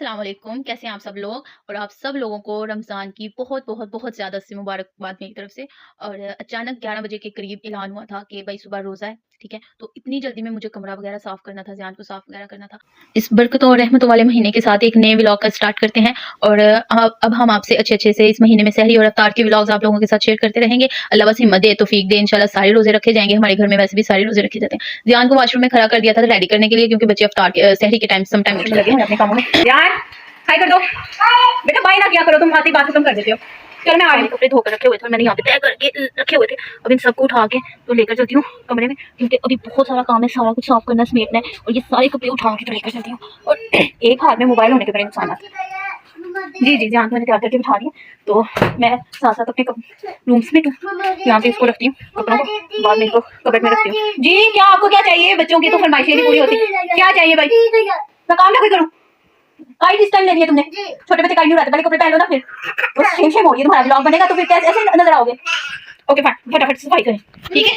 अस्सलाम वालेकुम, कैसे हैं आप सब लोग। और आप सब लोगों को रमज़ान की बहुत बहुत बहुत ज़्यादा सी मुबारकबाद मेरी तरफ से। और अचानक 11 बजे के करीब ऐलान हुआ था कि भाई सुबह रोज़ा है, ठीक है। तो इतनी जल्दी में मुझे कमरा वगैरह साफ़ करना था, ज़ियान को साफ़ वगैरह करना था। इस बरकतों और रहमतों वाले महीने के साथ एक नए व्लॉग का स्टार्ट करते हैं। और अब हम आपसे अच्छे-अच्छे से इस महीने में सहरी और इफ्तार के व्लॉग्स आप लोगों के साथ शेयर करते रहेंगे। अल्लाह बस हिम्मत दे, तौफीक दे, इंशाल्लाह सारे रोज़े रखे जाएँगे। हमारे घर में वैसे भी सारे रोज़े रखे जाते हैं। ज़ियान को वॉशरूम में खड़ा कर दिया था रेडी करने के लिए, क्योंकि बच्चे इफ्तार के सहरी के टाइम सम टाइम उठने लगे हैं अपने कामों में। यार हाय कर दो बेटा, बाय ना किया करो, तुम आती बात खत्म कर देते हो। चल मैं आ रही हूँ। कपड़े धोकर रखे हुए थे, मैंने यहाँ पे तय करके रखे हुए थे। अब इन सबको उठा के तो लेकर चलती हूँ कमरे में, क्योंकि अभी बहुत सारा काम है, सारा कुछ साफ करना, समेटना है। और ये सारे कपड़े उठा के तो लेकर चलती हूँ। और एक हाथ में मोबाइल होने के बड़े नुकसान आते हैं। जी जी, जहाँ मैंने तैयार करके बिठा दिया, तो मैं साथ साथ अपने रूम्स में यहाँ पे इसको रखती हूँ, कपड़ों को बाद में इसको कबर्ड में रखती हूँ। जी क्या आपको क्या चाहिए? बच्चों की तो फरमाइशें नहीं पूरी होती। क्या चाहिए भाई? मैं काम ना कोई करूँ? काइट इस टाइम ले लिया तुमने? छोटे बच्चे काइट नहीं उड़ाते, पहले कपड़े पहन लो ना, फिर वो शेम शेम हो रही है। तुम्हारा ब्लॉग बनेगा तो फिर कैसे ऐसे नजर आओगे? ओके फाइन, फटाफट सफाई करें, ठीक है?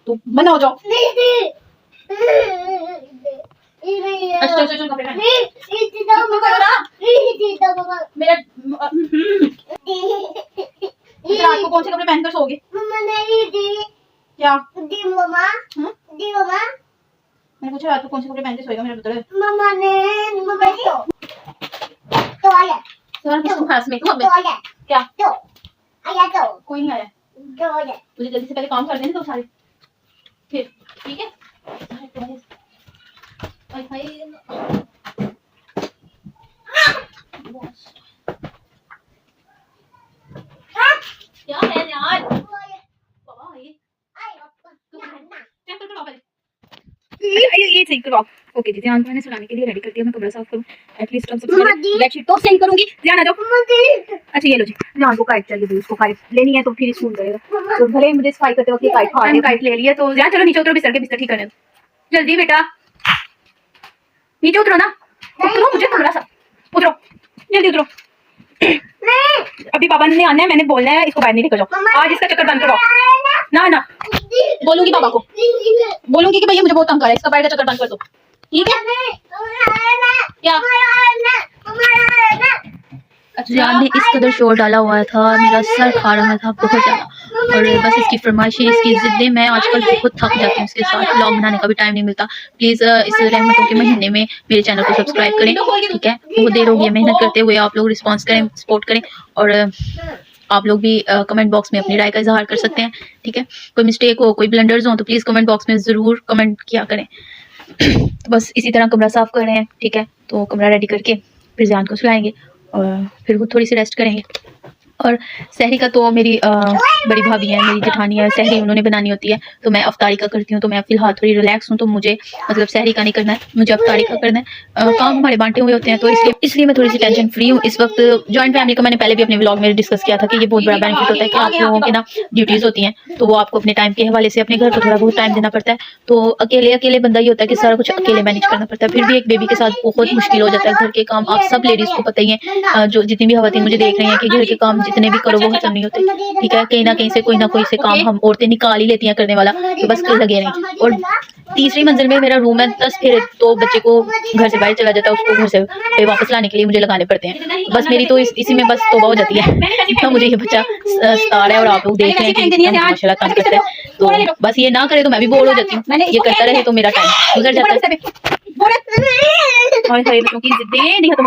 तो बनाओ जाओ। अच्छा अच्छा अच्छा, कपड़े पहन करो ना मेरा। रात को कौन से कपड़े पहनकर सोओगे? क्या मैंने पूछा रात को कौन से कपड़े पहन के सोएगा मेरा पुत्र? मम्मा ने सर किसको खास में क्या कोई नहीं आया, मुझे जल्दी से पहले काम कर देने दो सारे, फिर ठीक है। क्या है यार? बाबा ये सही करो। ओके जी, ध्यान मैंने सुनाने के लिए रेडी कर दिया। मैं कमरा साफ करूं एटलीस्ट। अब सबसे पहले बेडशीट तो सही करूंगी। ध्यान आ जाओ। अच्छा ये लो जी, ध्यान को काइट चाहिए, उसको काइट लेनी है तो फिर स्कूल करेगा। तो भले मुझे सफाई करते वक्त ये काइट फाड़, काइट ले लिया तो ध्यान। चलो नीचे उतरो, बिस्तर ठीक करने दो जल्दी बेटा। नीचे उतरो ना, उतरो, मुझे कमरा साफ, उतरो जल्दी उतरो। अभी पापा ने आना है, मैंने बोलना है इसको बाहर नहीं लेकर जाओ। आज इसका चक्कर बंद करो ना। ना बोलूंगी पापा को, बोलूंगी कि भैया मुझे बहुत तंग कर रहा है, इसका बाहर का चक्कर बंद कर दो, ठीक है? क्या ज़ियान ने इस कदर शोर डाला हुआ था, मेरा सर खा रहा था बहुत ज़्यादा। और बस इसकी फरमाइशें, इसकी ज़िद्दें, मैं आजकल बहुत थक जाती हूँ इसके साथ। व्लॉग बनाने का भी टाइम नहीं मिलता। प्लीज़ इस रहमतों के महीने में मेरे चैनल को सब्सक्राइब करें, ठीक है? बहुत देर हो गई है मेहनत करते हुए, आप लोग रिस्पॉन्स करें, सपोर्ट करें। और आप लोग भी कमेंट बॉक्स में अपनी राय का इजहार कर सकते हैं, ठीक है? कोई मिस्टेक हो, कोई ब्लंडर्स हो तो प्लीज़ कमेंट बॉक्स में ज़रूर कमेंट किया करें। तो बस इसी तरह कमरा साफ़ कर रहे हैं, ठीक है? तो कमरा रेडी करके फिर ज़ियान को सुलाएंगे और फिर वो थोड़ी सी रेस्ट करेंगे। और सहरी का तो मेरी बड़ी भाभी है, मेरी जेठानी है, सहरी उन्होंने बनानी होती है, तो मैं अफ्तारी का करती हूँ। तो मैं फ़िलहाल थोड़ी रिलैक्स हूँ, तो मुझे मतलब सहरी का नहीं करना है, मुझे अफ्तारी का करना है। काम हमारे बांटे हुए होते हैं, तो इसलिए मैं थोड़ी सी टेंशन फ्री हूँ इस वक्त। जॉइंट फैमिली का मैंने पहले भी अपने व्लॉग में डिस्कस किया था कि ये बहुत बड़ा बेनिफिट होता है कि आप लोगों के ना ड्यूटीज़ होती हैं, तो वो आपको अपने टाइम के हवाले से अपने घर को थोड़ा बहुत टाइम देना पड़ता है। तो अकेले बंदा ही होता है कि सारा कुछ अकेले मैनेज करना पड़ता है। फिर भी एक बेबी के साथ बहुत मुश्किल हो जाता है। घर के काम आप सब लेडीज़ को पता ही है, जो जितनी भी खवातीन मुझे देख रही हैं, कि घर के काम जितने भी करो वो खत्म नहीं होते, ठीक है? कहीं ना कहीं से कोई ना कोई से काम हम औरतें निकाल ही लेती हैं करने वाला, तो बस लगे नहीं। और तीसरी मंजिल में मेरा रूम है, 10 फिर तो बच्चे को घर से बाहर चला जाता है, उसको घर से वापस लाने के लिए मुझे लगाने पड़ते हैं। बस मेरी तो इसी में बस तौबा हो जाती है तो मुझे ये बच्चा सता रहा है और आप लोग देख रहे हैं कि माशाल्लाह काम करते हैं। तो बस ये ना करे तो मैं भी बोर हो जाती हूँ, ये करता रहे तो मेरा टाइम गुजर जाता है। बच्चों की जिद्दें दिखा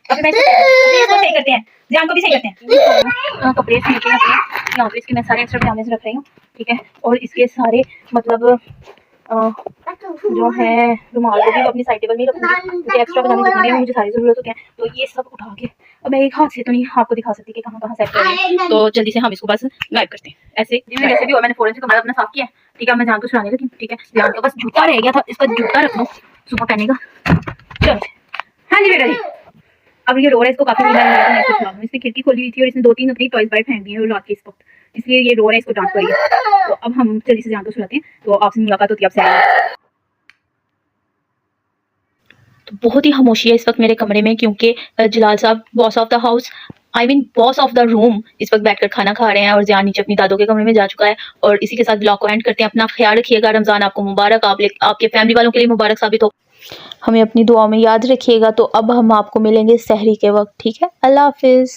तुम सही करते हैं, ध्यान को भी सही करते हैं। कपड़े सील के अपने यहाँ पे इसके मैं सारे एक्स्ट्रा पजामे रख रही हूँ, ठीक है? और इसके सारे मतलब जो है रुमाल को भी अपनी साइड टेबल में रखूंगी, क्योंकि एक्स्ट्रा पजामे जितने भी मुझे सारी जरूरत होती है। तो ये सब उठा के अब मैं एक हाथ से तो नहीं आपको दिखा सकती कि कहाँ कहाँ सेट कर रही है, तो जल्दी से हम इसको बस गायब करते हैं। ऐसे जैसे भी हुआ, मैंने फौरन से कमरा अपना साफ किया, ठीक है? मैं जान को सुनाने लगी, ठीक है? जान का बस जूता रह गया था, इसका जूता रख दो, सुबह पहनेगा। चलो हाँ जी बेटा जी। अब ये रो रहा है, इसको काफी नींद आ रहा है, इसने खिड़की खोली हुई थी और इसने 2-3 अपनी टॉयज बाहर फेंक दिए रात के इस वक्त, इसलिए ये रो रहा है, इसको डांट पड़ी है। तो अब हम जल्दी से जान को सुलाते हैं, तो आपसे मुलाकात होती है आपसे। तो बहुत ही खामोशी है इस वक्त मेरे कमरे में, क्योंकि जलाल साहब boss of the house I mean boss of the room इस वक्त बैठकर खाना खा रहे हैं और ज़ियान नीचे अपनी दादों के कमरे में जा चुका है। और इसी के साथ ब्लॉग को एंड करते हैं। अपना ख्याल रखिएगा, रमज़ान आपको मुबारक, आपके फैमिली वालों के लिए मुबारक साबित हो। हमें अपनी दुआओं में याद रखिएगा। तो अब हम आपको मिलेंगे सहरी के वक्त, ठीक है? अल्लाह हाफिज़।